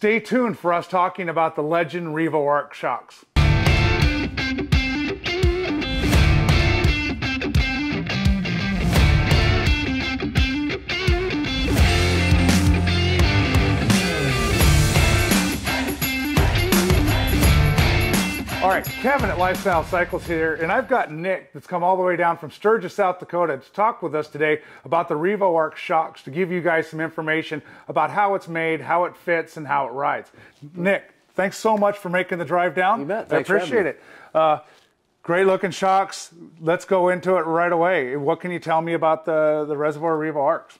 Stay tuned for us talking about the Legend Revo Arc shocks. All right, Kevin at Lifestyle Cycles here, and I've got Nick that's come all the way down from Sturgis, South Dakota to talk with us today about the Revo Arc shocks, to give you guys some information about how it's made, how it fits, and how it rides. Nick, thanks so much for making the drive down. You bet. I appreciate it. Great looking shocks. Let's go into it right away. What can you tell me about the Reservoir Revo Arcs?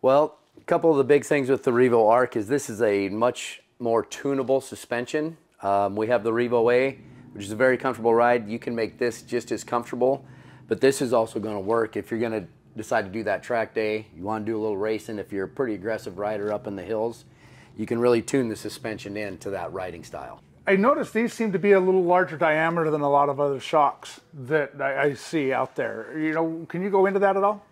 Well, a couple of the big things with the Revo Arc is this is a much more tunable suspension. We have the Revo A, which is a very comfortable ride. You can make this just as comfortable, but this is also going to work if you're going to decide to do that track day. You want to do a little racing. If you're a pretty aggressive rider up in the hills, you can really tune the suspension in to that riding style. I noticed these seem to be a little larger diameter than a lot of other shocks that I see out there. You know, can you go into that at all?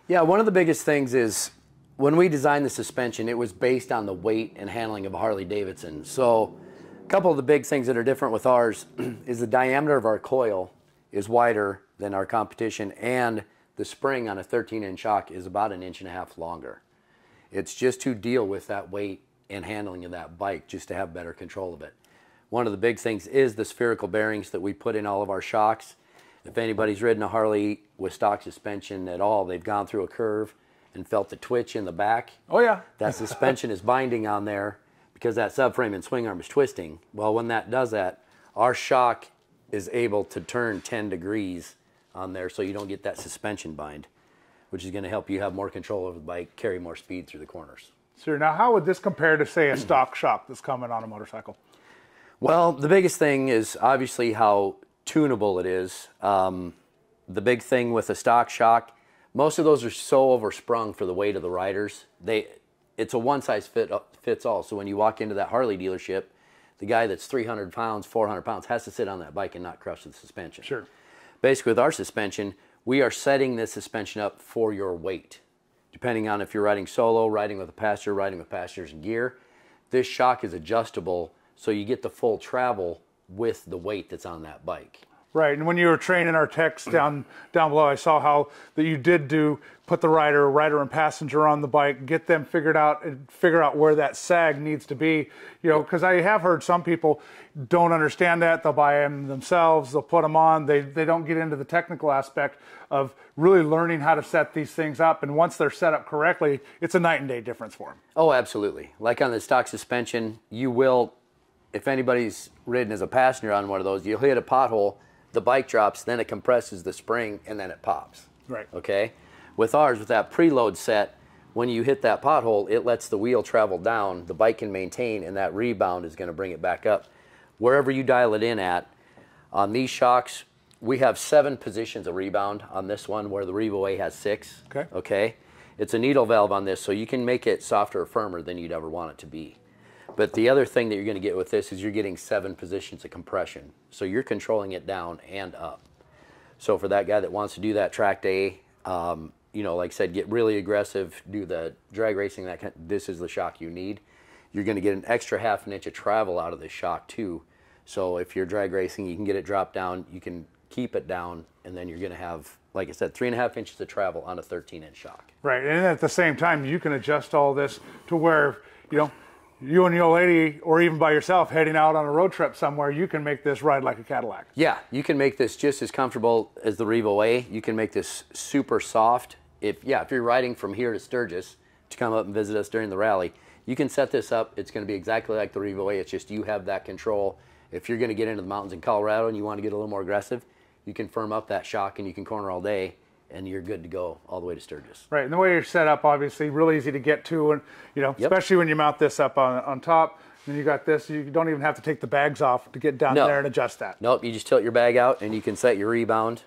Yeah, one of the biggest things is when we designed the suspension, it was based on the weight and handling of a Harley-Davidson. So a couple of the big things that are different with ours is the diameter of our coil is wider than our competition, and the spring on a 13-inch shock is about 1.5 inches longer. It's just to deal with that weight and handling of that bike, just to have better control of it. One of the big things is the spherical bearings that we put in all of our shocks. If anybody's ridden a Harley with stock suspension at all, they've gone through a curve and felt the twitch in the back. Oh yeah. That suspension is binding on there because that subframe and swing arm is twisting. Well, when that does that, our shock is able to turn 10 degrees on there so you don't get that suspension bind, which is going to help you have more control over the bike, carry more speed through the corners. Sure. Now, how would this compare to, say, a stock shock that's coming on a motorcycle? Well, the biggest thing is obviously how tunable it is. The big thing with a stock shock, most of those are so oversprung for the weight of the riders. It's a one-size-fits all. So when you walk into that Harley dealership, the guy that's 300 pounds, 400 pounds has to sit on that bike and not crush the suspension. Sure. Basically, with our suspension, we are setting this suspension up for your weight. Depending on if you're riding solo, riding with a passenger, riding with passengers and gear, this shock is adjustable so you get the full travel with the weight that's on that bike. Right, and when you were training our techs down below, I saw how that you did put the rider and passenger on the bike, get them figure out where that sag needs to be. You know, because I have heard some people don't understand that. They'll buy them themselves, they'll put them on. They don't get into the technical aspect of really learning how to set these things up. And once they're set up correctly, it's a night and day difference for them. Oh, absolutely. Like on the stock suspension, you will, if anybody's ridden as a passenger on one of those, you'll hit a pothole, the bike drops, then it compresses the spring, and then it pops. Right. Okay? With ours, with that preload set, when you hit that pothole, it lets the wheel travel down, the bike can maintain, and that rebound is going to bring it back up. Wherever you dial it in at, on these shocks, we have 7 positions of rebound on this one, where the Revo A has 6. Okay. Okay? It's a needle valve on this, so you can make it softer or firmer than you'd ever want it to be. But the other thing that you're going to get with this is you're getting 7 positions of compression. So you're controlling it down and up. So for that guy that wants to do that track day, you know, like I said, get really aggressive, do the drag racing, this is the shock you need. You're going to get an extra 1/2 inch of travel out of this shock too. So if you're drag racing, you can get it dropped down, you can keep it down, and then you're going to have, like I said, 3.5 inches of travel on a 13-inch shock. Right, and at the same time, you can adjust all this to where, you know, you and your lady, or even by yourself, heading out on a road trip somewhere, you can make this ride like a Cadillac. Yeah, you can make this just as comfortable as the Revo A. You can make this super soft. If you're riding from here to Sturgis to come up and visit us during the rally, you can set this up. It's going to be exactly like the Revo A. It's just you have that control. If you're going to get into the mountains in Colorado and you want to get a little more aggressive, you can firm up that shock and you can corner all day, and you're good to go all the way to Sturgis. Right, and the way you're set up, obviously, really easy to get to, and you know, especially when you mount this up on top, and you got this, you don't even have to take the bags off to get down there and adjust that. Nope, you just tilt your bag out and you can set your rebound.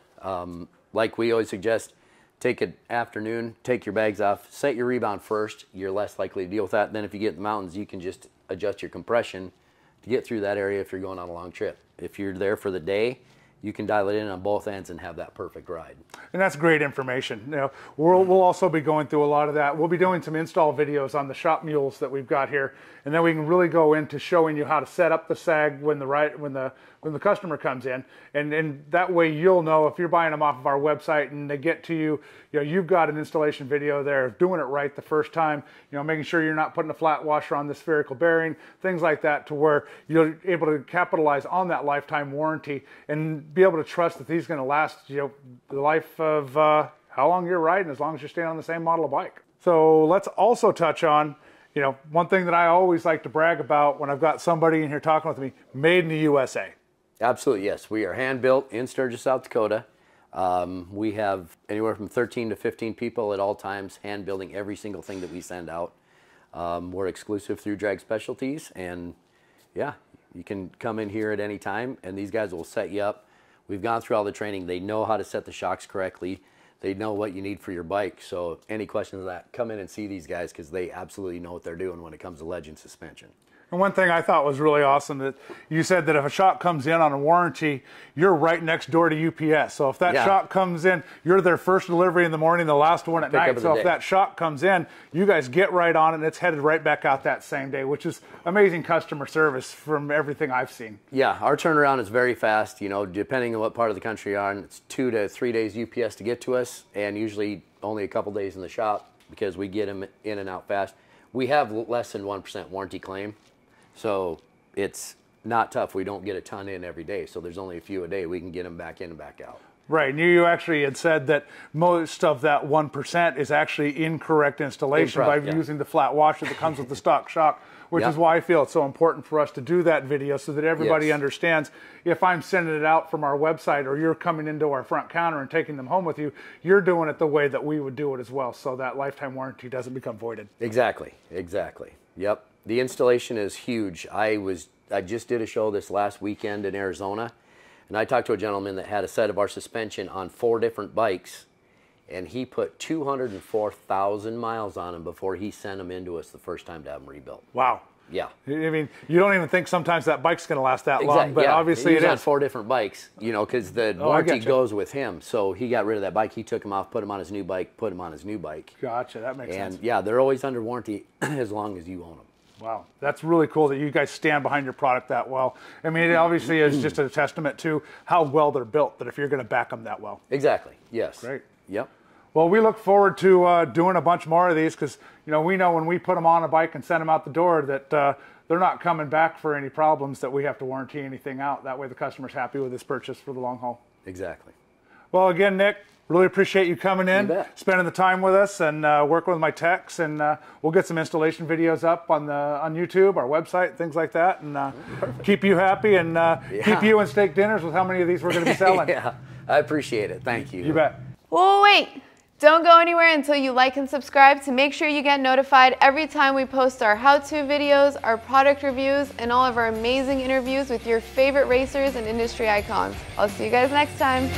Like we always suggest, take an afternoon, take your bags off, set your rebound first. You're less likely to deal with that. Then if you get in the mountains, you can just adjust your compression to get through that area if you're going on a long trip. If you're there for the day, you can dial it in on both ends and have that perfect ride. And that's great information. You know, we'll also be going through a lot of that. We'll be doing some install videos on the shop mules that we've got here, and then we can really go into showing you how to set up the sag when the customer comes in, and that way you'll know if you're buying them off of our website and they get to you, you know, you've got an installation video there of doing it right the first time. You know, making sure you're not putting a flat washer on the spherical bearing, things like that, to where you're able to capitalize on that lifetime warranty and be able to trust that these are going to last, you know, the life of how long you're riding, as long as you're staying on the same model of bike. So let's also touch on, you know, one thing that I always like to brag about when I've got somebody in here talking with me: made in the USA. Absolutely, yes. We are hand built in Sturgis, South Dakota. We have anywhere from 13 to 15 people at all times hand building every single thing that we send out. We're exclusive through Drag Specialties, and yeah, you can come in here at any time and these guys will set you up. We've gone through all the training. They know how to set the shocks correctly. They know what you need for your bike. So any questions of that, come in and see these guys, because they absolutely know what they're doing when it comes to Legend suspension. And one thing I thought was really awesome, that you said that if a shock comes in on a warranty, you're right next door to UPS. So if that shock comes in, you're their first delivery in the morning, the last one at night. So if that shock comes in, you guys get right on it and it's headed right back out that same day, which is amazing customer service from everything I've seen. Yeah, our turnaround is very fast. You know, depending on what part of the country you're on, it's 2 to 3 days UPS to get to us, and usually only a couple days in the shop because we get them in and out fast. We have less than 1% warranty claim. So it's not tough. We don't get a ton in every day. So there's only a few a day. We can get them back in and back out. Right. And you actually had said that most of that 1% is actually incorrect installation by using the flat washer that comes with the stock shock, which is why I feel it's so important for us to do that video, so that everybody understands, if I'm sending it out from our website or you're coming into our front counter and taking them home with you, you're doing it the way that we would do it as well, so that lifetime warranty doesn't become voided. Exactly. Exactly. Yep. The installation is huge. I just did a show this last weekend in Arizona, and I talked to a gentleman that had a set of our suspension on 4 different bikes, and he put 204,000 miles on them before he sent them into us the first time to have them rebuilt. Wow. Yeah. I mean, you don't even think sometimes that bike's going to last that long, but obviously it is. On 4 different bikes, you know, because the warranty goes with him. So he got rid of that bike. He took him off, put him on his new bike, put him on his new bike. Gotcha. That makes sense. And yeah, they're always under warranty as long as you own them. Wow, that's really cool that you guys stand behind your product that well. I mean, it obviously is just a testament to how well they're built, that if you're going to back them that well. Exactly, yes. Great. Yep. Well, we look forward to doing a bunch more of these, because, you know, we know when we put them on a bike and send them out the door that they're not coming back for any problems that we have to warranty anything out. That way the customer's happy with his purchase for the long haul. Exactly. Well, again, Nick, really appreciate you coming in, spending the time with us, and working with my techs. And we'll get some installation videos up on YouTube, our website, things like that, and keep you happy and keep you in steak dinners with how many of these we're going to be selling. Yeah, I appreciate it. Thank you. You bet. Well, wait. Don't go anywhere until you like and subscribe to make sure you get notified every time we post our how-to videos, our product reviews, and all of our amazing interviews with your favorite racers and industry icons. I'll see you guys next time.